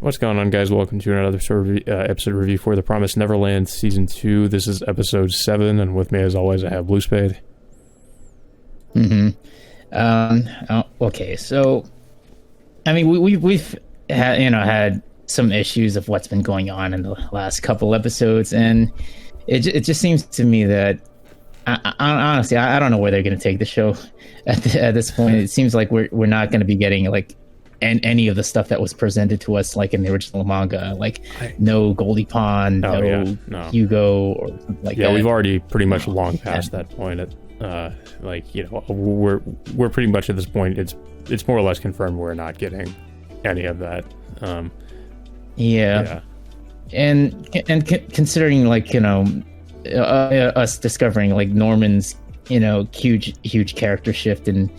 What's going on, guys? Welcome to another episode review for The Promised Neverland Season 2. This is episode 7, and with me, as always, I have Blue Spade. Okay, so, I mean, we've had some issues of what's been going on in the last couple episodes, and it just seems to me that, honestly, I don't know where they're going to take the show at this point. It seems like we're not going to be getting, like, any of the stuff that was presented to us, like in the original manga, like no Goldie Pond, no Hugo, or like that. We've already pretty much long past that point. We're pretty much at this point. It's more or less confirmed we're not getting any of that. And considering, like, us discovering like Norman's huge character shift in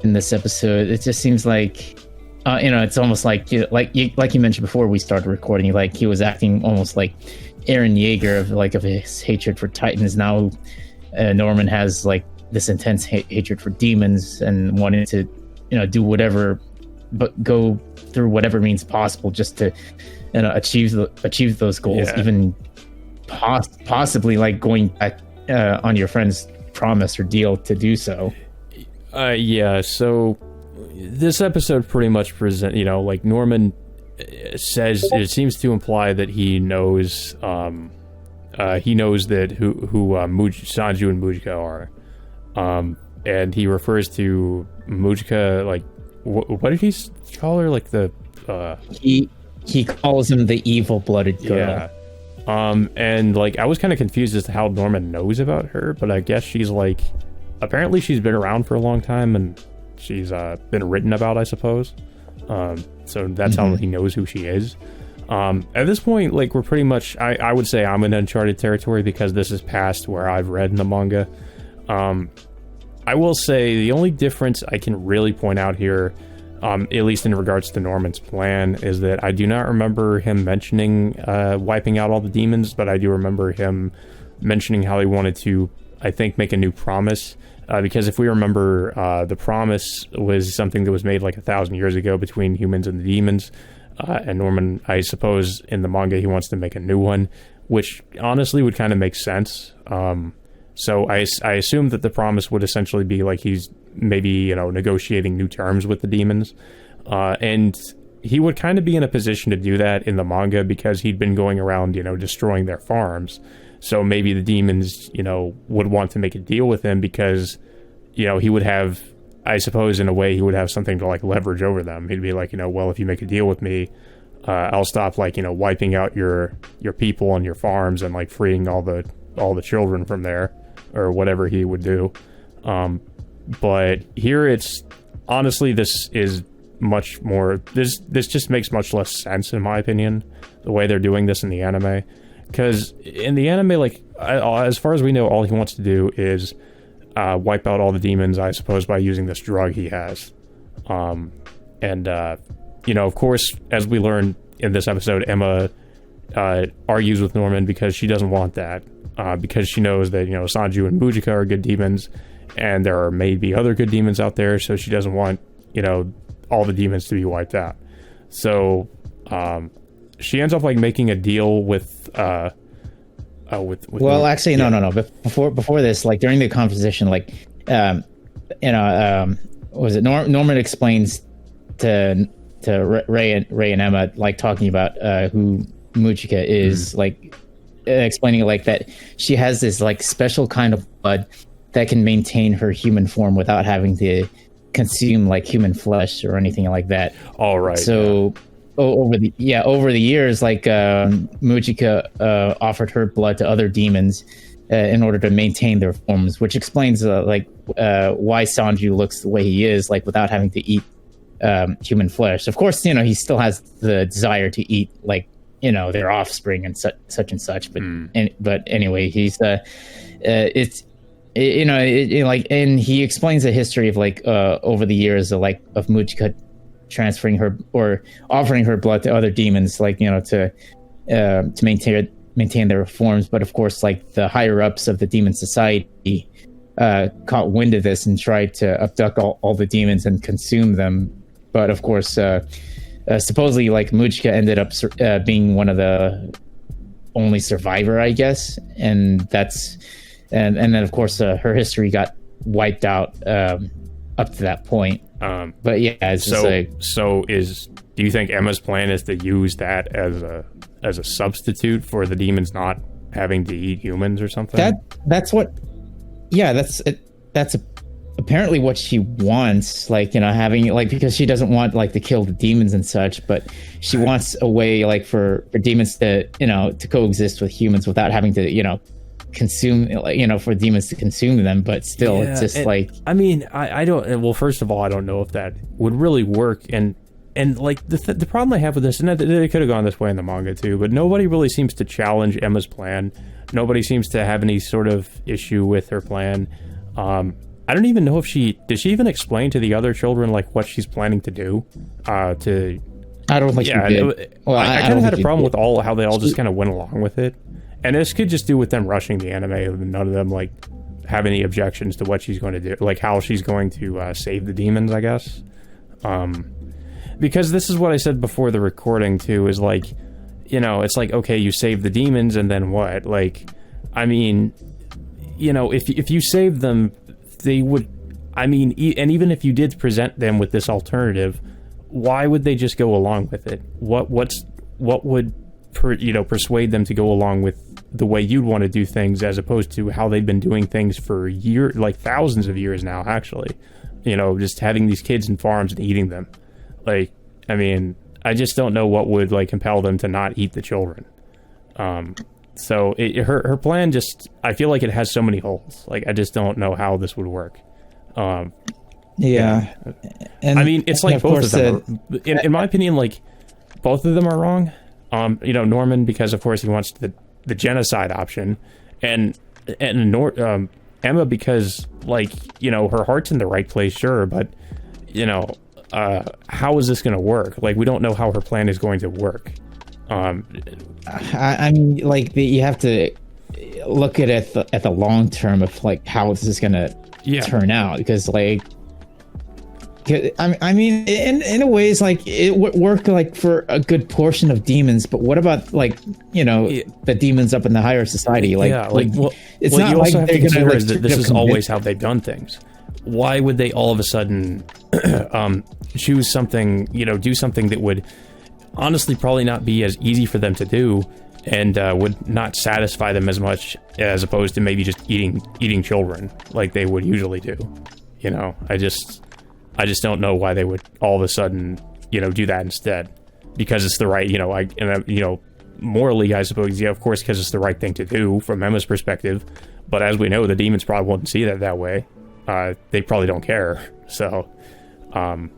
this episode, it just seems like. It's almost like you mentioned before we started recording, like he was acting almost like Eren Yeager of his hatred for Titans. Now Norman has like this intense hatred for demons and wanting to, do whatever, but go through whatever means possible just to, achieve those goals. Yeah. Even possibly like going back on your friend's promise or deal to do so. So. This episode pretty much like Norman says, it seems to imply that he knows that who Sanju and Mujika are, and he refers to Mujika like what did he call her, like the he calls him the evil-blooded girl. And like I was kind of confused as to how Norman knows about her, but I guess apparently she's been around for a long time and she's been written about, I suppose. So that's how he knows who she is. At this point, like, we're pretty much, I would say I'm in uncharted territory because this is past where I've read in the manga. I will say the only difference I can really point out here, at least in regards to Norman's plan, is that I do not remember him mentioning wiping out all the demons, but I do remember him mentioning how he wanted to, I think, make a new promise. Because if we remember, the promise was something that was made like 1,000 years ago between humans and the demons. And Norman, I suppose, in the manga, he wants to make a new one, which honestly would kind of make sense. So I assume that the promise would essentially be like he's maybe, negotiating new terms with the demons. And he would kind of be in a position to do that in the manga because he'd been going around, destroying their farms. So maybe the demons, would want to make a deal with him because, he would have, I suppose, in a way, he would have something to like leverage over them. He'd be like, well, if you make a deal with me, I'll stop like, wiping out your people and your farms and like freeing all the children from there, or whatever he would do. But here it's honestly, this is much more. This just makes much less sense in my opinion, the way they're doing this in the anime. Because in the anime, like, as far as we know, all he wants to do is wipe out all the demons, I suppose, by using this drug he has. Of course, as we learn in this episode, Emma argues with Norman because she doesn't want that. Because she knows that, Sanju and Mujika are good demons, and there are maybe other good demons out there, so she doesn't want, all the demons to be wiped out. So, she ends up like making a deal with actually no. Before this, like during the conversation, like was it Norman explains to Ray and Emma, like talking about who Mujika is, like explaining like that she has this like special kind of blood that can maintain her human form without having to consume like human flesh or anything like that. All right. So. Yeah. Over the years, like Mujika offered her blood to other demons in order to maintain their forms, which explains why Sanju looks the way he is, like without having to eat human flesh. Of course, he still has the desire to eat like their offspring and such and such. But anyway, he's and he explains the history of like over the years of Mujika transferring her or offering her blood to other demons, like to maintain their forms. But of course, like the higher ups of the demon society caught wind of this and tried to abduct all the demons and consume them. But of course, supposedly like Mujika ended up being one of the only survivor, I guess, and then of course her history got wiped out up to that point. But yeah, it's just like, do you think Emma's plan is to use that as a substitute for the demons not having to eat humans or something? That's what. Yeah, that's apparently what she wants. Like, having like, because she doesn't want like to kill the demons and such, but she wants a way like for demons to to coexist with humans without having to consume, for demons to consume them. But still, it's just like, I mean, I don't. Well, first of all, I don't know if that would really work. And like the problem I have with this, and it could have gone this way in the manga too, but nobody really seems to challenge Emma's plan. Nobody seems to have any sort of issue with her plan. I don't even know if did she even explain to the other children like what she's planning to do? I don't think she did. Well, I kind of had a problem with how they all just kind of went along with it. And this could just do with them rushing the anime, and none of them like have any objections to what she's going to do, like how she's going to save the demons, I guess. Because this is what I said before the recording too, is like, it's like, okay, you save the demons, and then what? Like, I mean, if you save them, they would, I mean, and even if you did present them with this alternative, why would they just go along with it? What would persuade them to go along with the way you'd want to do things, as opposed to how they've been doing things for years, like thousands of years now, actually, just having these kids in farms and eating them. Like, I mean, I just don't know what would like compel them to not eat the children. So her plan just, I feel like it has so many holes. Like, I just don't know how this would work. Yeah. And I mean, it's like both of them are, in my opinion, like both of them are wrong. Norman, because of course he wants the genocide option, and Emma, because like, her heart's in the right place, sure, but how is this going to work? Like, we don't know how her plan is going to work. I mean, like, you have to look at it at the long term of like how this is going to turn out, because like, I mean, in a way, it's like it would work like for a good portion of demons, but what about like the demons up in the higher society? Like, it's not like they're going to like, this is always how they've done things. Why would they all of a sudden choose something, do something that would honestly probably not be as easy for them to do, and would not satisfy them as much, as opposed to maybe just eating children like they would usually do? I just don't know why they would all of a sudden, do that instead, because it's the right, morally, I suppose, of course, because it's the right thing to do from Emma's perspective. But as we know, the demons probably wouldn't see that way. They probably don't care. So, I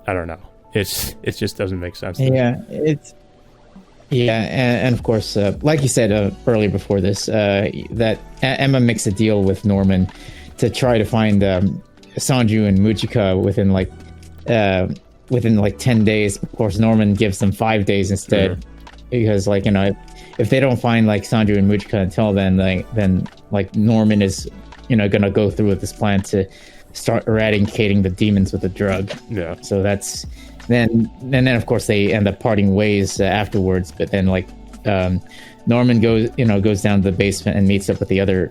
don't know. It just doesn't make sense. And of course, like you said earlier before this, that Emma makes a deal with Norman to try to find Sanju and Mujika within like 10 days. Of course, Norman gives them 5 days instead, because like, if they don't find like Sanju and Mujika until then, like Norman is gonna go through with this plan to start eradicating the demons with a drug. So that's then of course they end up parting ways afterwards. But then like Norman goes down to the basement and meets up with the other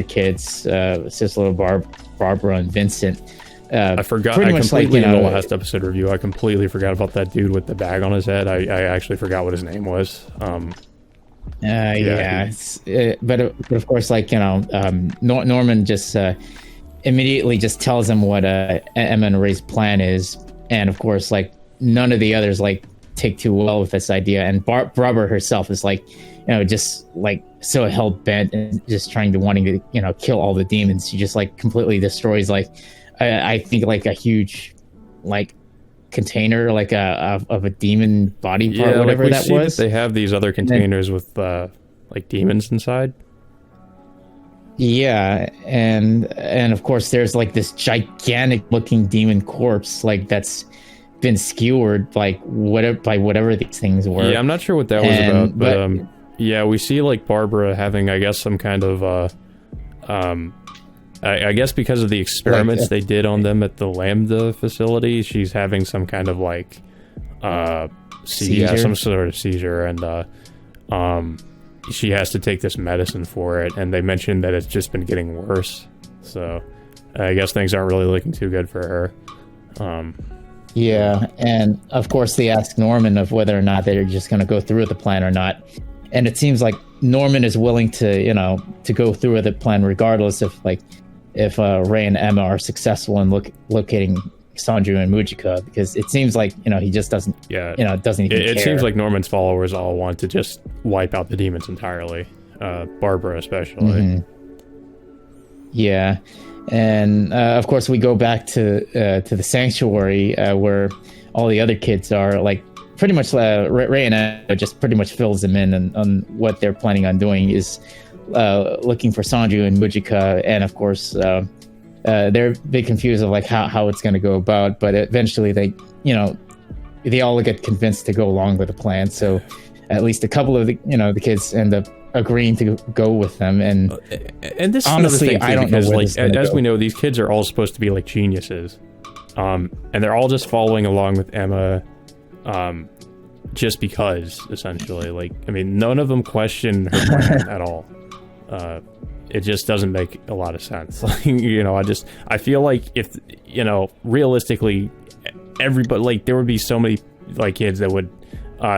kids, Cicely, Barbara, and Vincent. I forgot. I completely, in the last episode review, I completely forgot about that dude with the bag on his head. I actually forgot what his name was. But of course, like, Norman just immediately just tells him what Emma and Ray's plan is, and of course, like, none of the others like take too well with this idea, and Barbara herself is like, just like so hell bent and just wanting to kill all the demons. She just like completely destroys like I think like a huge like container like of a demon body part, whatever that was. They have these other containers with like demons inside. Yeah, and of course there's like this gigantic looking demon corpse like that's been skewered like whatever these things were. Yeah, I'm not sure what that was about, but yeah, we see like Barbara having, I guess, some kind of I guess because of the experiments they did on them at the Lambda facility, she's having some kind of like seizure? some sort of seizure, and she has to take this medicine for it, and they mentioned that it's just been getting worse. So I guess things aren't really looking too good for her. Yeah, and of course they ask Norman of whether or not they're just going to go through with the plan or not. And it seems like Norman is willing to, to go through with the plan regardless if Ray and Emma are successful in locating Sanju and Mujika, because it seems like, he just doesn't, doesn't even care. It seems like Norman's followers all want to just wipe out the demons entirely, Barbara especially. Mm-hmm. Yeah. And of course, we go back to the sanctuary where all the other kids are. Like, pretty much Ray and Emma just pretty much fills them in on what they're planning on doing is looking for Sanju and Mujika, and of course they're a bit confused of like how it's going to go about. But eventually they all get convinced to go along with the plan. So at least a couple of the kids end up agreeing to go with them, and this honestly, is I don't know because, where like, this is gonna as go. we know, these kids are all supposed to be like geniuses, and they're all just following along with Emma, just because, essentially. Like, I mean, none of them question her plan at all. It just doesn't make a lot of sense. Like, I feel like if realistically, everybody, like, there would be so many like kids that would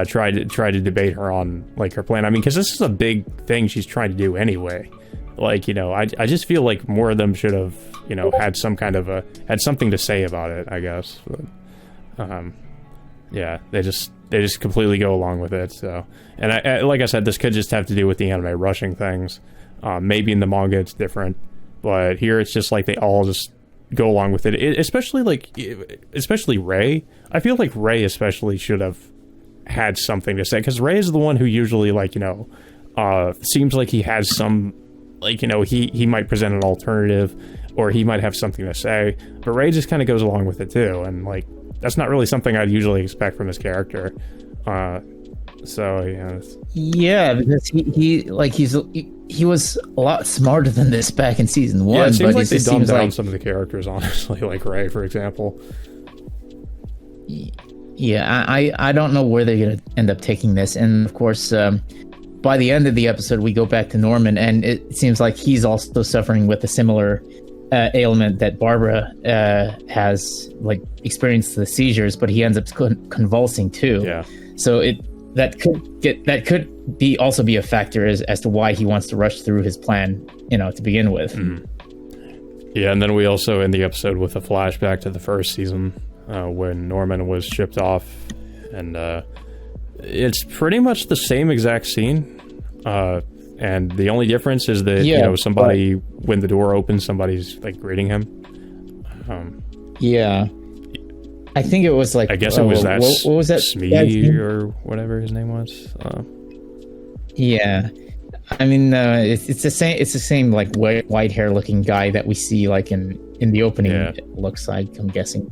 try to debate her on like her plan. I mean, because this is a big thing she's trying to do anyway. Like, I just feel like more of them should have had some kind of had something to say about it, I guess. But, yeah, they just completely go along with it. So, and I like I said, this could just have to do with the anime rushing things. Maybe in the manga it's different, but here it's just like they all just go along with it. Especially Ray. I feel like Ray especially should have had something to say, because Ray is the one who usually seems like he has some, he might present an alternative, or he might have something to say, but Ray just kind of goes along with it too, and like that's not really something I'd usually expect from his character. So yeah, because he was a lot smarter than this back in season 1. Yeah, it seems but like they it dumbed seems down like some of the characters, honestly, like Ray, for example. Yeah, I don't know where they're going to end up taking this. And of course, by the end of the episode, we go back to Norman, and it seems like he's also suffering with a similar ailment that Barbara has, like, experienced the seizures, but he ends up convulsing too. Yeah. So that could also be a factor as to why he wants to rush through his plan, to begin with. Mm-hmm. Yeah, and then we also end the episode with a flashback to the first season, when Norman was shipped off, and it's pretty much the same exact scene, and the only difference is that somebody, when the door opens, somebody's like greeting him. Yeah, I think it was like, I guess it was that what was that Smee or whatever his name was. Yeah, I mean, it's the same. It's the same like white hair looking guy that we see like in the opening. Yeah. It looks like, I'm guessing,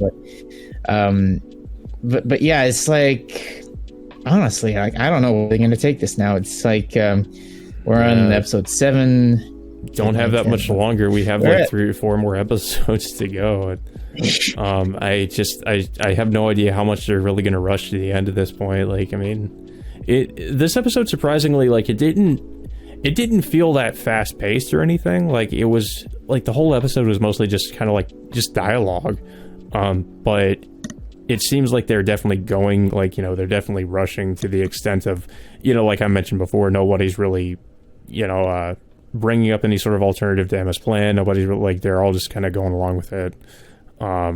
but yeah, it's like, honestly, like, I don't know where they're gonna take this now. It's like we're on episode 7. Don't have that much longer. We have like 3 or 4 more episodes to go. I have no idea how much they're really gonna rush to the end at this point. Like, I mean, this episode, surprisingly, like, it didn't feel that fast paced or anything. Like, it was like the whole episode was mostly just kind of like just dialogue. But it seems like they're definitely going, like, they're definitely rushing to the extent of, like I mentioned before, nobody's really, bringing up any sort of alternative to Emma's plan. Nobody's like, they're all just kind of going along with it. I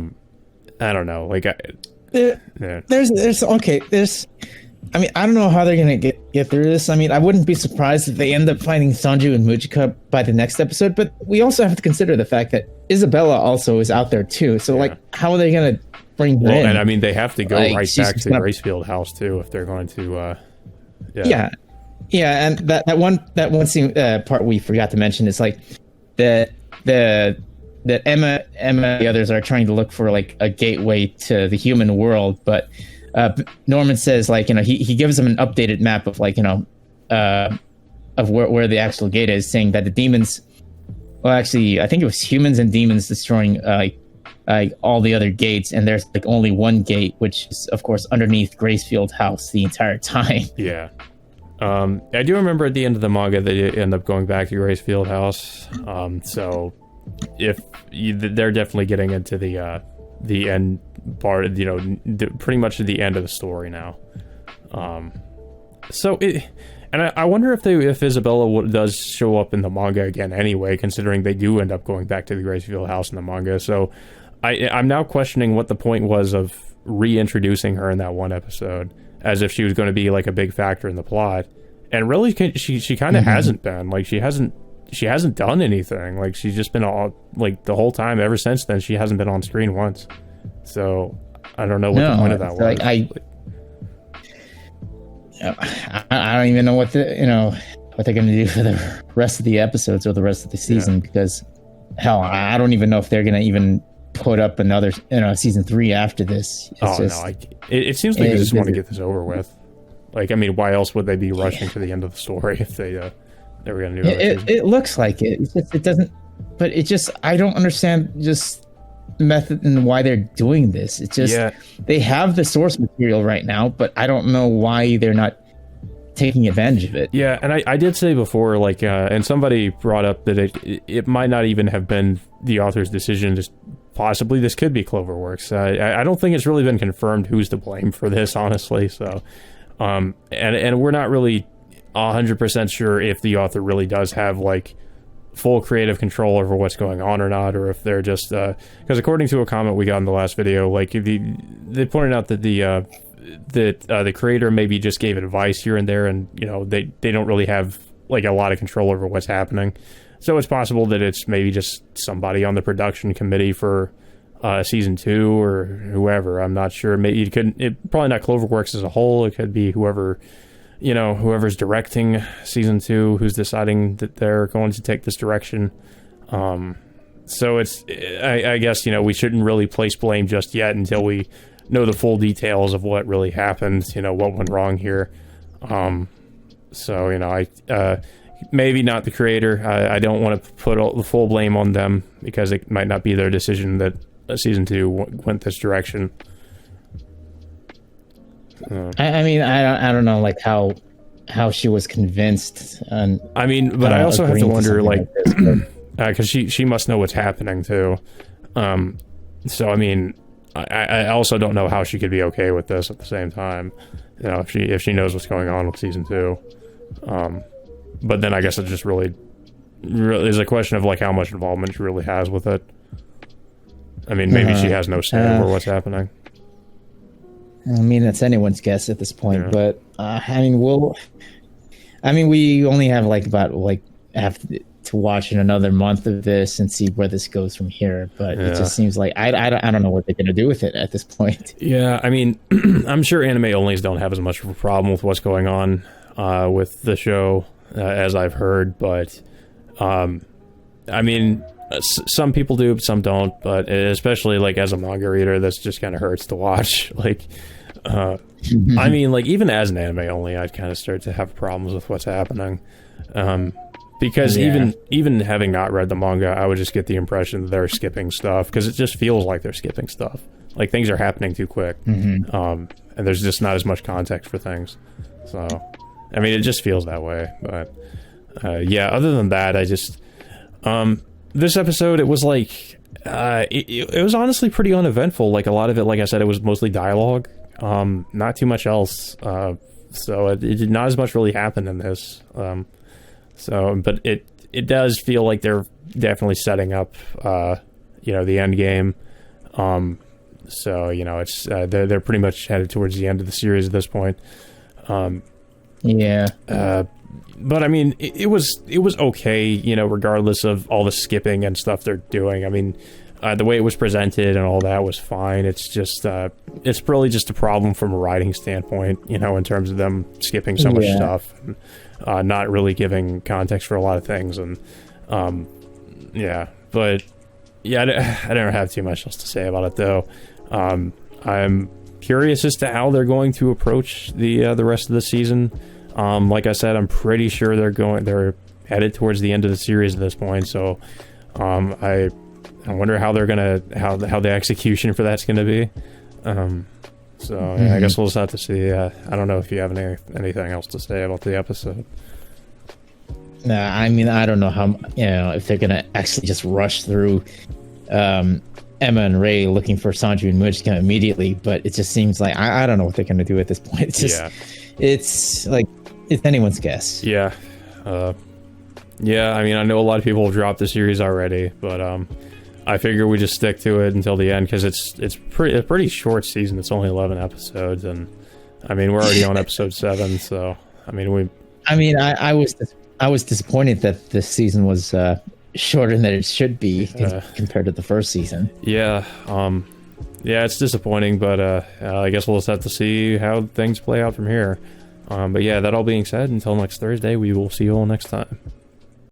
don't know. Like, I mean, I don't know how they're gonna get through this. I mean, I wouldn't be surprised if they end up finding Sanju and Mujika by the next episode, but we also have to consider the fact that Isabella also is out there too. So, like, how are they gonna bring her in? And I mean, they have to go right back to the Gracefield house too if they're going to. Yeah, and that one scene part we forgot to mention is like that Emma and the others are trying to look for like a gateway to the human world, but Norman says, like, he gives them an updated map of, like, of where the actual gate is, saying that the demons well, actually, I think it was humans and demons destroying all the other gates, and there's like only one gate, which is of course underneath Gracefield House the entire time. Yeah. I do remember at the end of the manga they end up going back to Gracefield House. So if they're definitely getting into the end part, you know, pretty much the end of the story now. And I wonder if Isabella does show up in the manga again anyway, considering they do end up going back to the Gracefield House in the manga. So I'm now questioning what the point was of reintroducing her in that one episode, as if she was going to be like a big factor in the plot. And really, she kind of hasn't been. Like she hasn't done anything. Like she's just been all like the whole time ever since then. She hasn't been on screen once. So I don't know what the point of that was. Like I don't even know what they're going to do for the rest of the episodes or the rest of the season, because hell, I don't even know if they're going to even put up another season 3 after this. It seems like they just want to get this over with. Like, I mean, why else would they be rushing to the end of the story if they were going to do it? It looks like it. It's just, it doesn't. But it just, I don't understand just the method and why they're doing this. It's just they have the source material right now, but I don't know why they're not taking advantage of it. Yeah, and I did say before, like, and somebody brought up that it might not even have been the author's decision. Just possibly this could be Cloverworks. I don't think it's really been confirmed who's to blame for this, honestly. So, and we're not really 100% sure if the author really does have like full creative control over what's going on or not, or if they're just because according to a comment we got in the last video, like they pointed out that the creator maybe just gave advice here and there, and you know they don't really have like a lot of control over what's happening. So it's possible that it's maybe just somebody on the production committee for season 2 or whoever. I'm not sure. Maybe it probably not Cloverworks as a whole. It could be whoever's directing season 2, who's deciding that they're going to take this direction. So it's, I guess, we shouldn't really place blame just yet until we know the full details of what really happened, what went wrong here. So, maybe not the creator. I don't want to put all the full blame on them, because it might not be their decision that season 2 went this direction. I mean, I don't know, like how she was convinced. I mean, but I also have to wonder, like, because she must know what's happening too. So I mean, I also don't know how she could be okay with this at the same time. If she knows what's going on with season 2. But then I guess it just really is a question of like how much involvement she really has with it. I mean, maybe she has no say over what's happening. I mean, that's anyone's guess at this point, but we only have have to watch in another month of this and see where this goes from here. But it just seems like I don't know what they're gonna do with it at this point. Yeah, I mean, I'm sure anime onlys don't have as much of a problem with what's going on with the show as I've heard, but I mean, some people do, but some don't. But especially like as a manga reader, this just kind of hurts to watch. Like, I mean, like even as an anime only, I'd kind of start to have problems with what's happening. Because even having not read the manga, I would just get the impression that they're skipping stuff, because it just feels like they're skipping stuff. Like things are happening too quick, and there's just not as much context for things. So, I mean, it just feels that way. But other than that, I just this episode, it was like it was honestly pretty uneventful. Like a lot of it, like I said, it was mostly dialogue, not too much else. So it did not as much really happen in this. But it does feel like they're definitely setting up, the end game. It's they're pretty much headed towards the end of the series at this point. But I mean, it was okay, regardless of all the skipping and stuff they're doing. I mean, the way it was presented and all that was fine. It's just, it's really just a problem from a writing standpoint, in terms of them skipping so much stuff. And, not really giving context for a lot of things, and I don't have too much else to say about it though. I'm curious as to how they're going to approach the rest of the season. Like I said, I'm pretty sure they're headed towards the end of the series at this point. So I wonder how they're gonna how the execution for that's gonna be. So yeah, I guess we'll just have to see. I don't know if you have anything else to say about the episode. Nah, I mean, I don't know how, if they're gonna actually just rush through Emma and Ray looking for Sanju and Mujika immediately, but it just seems like I don't know what they're gonna do at this point. It's just, it's like it's anyone's guess. Yeah, yeah. I mean, I know a lot of people have dropped the series already, but I figure we just stick to it until the end because it's a pretty short season. It's only 11 episodes, and I mean we're already on episode 7, so I mean I was disappointed that this season was shorter than it should be compared to the first season. Yeah, yeah, it's disappointing, but I guess we'll just have to see how things play out from here. But yeah, that all being said, until next Thursday, we will see you all next time.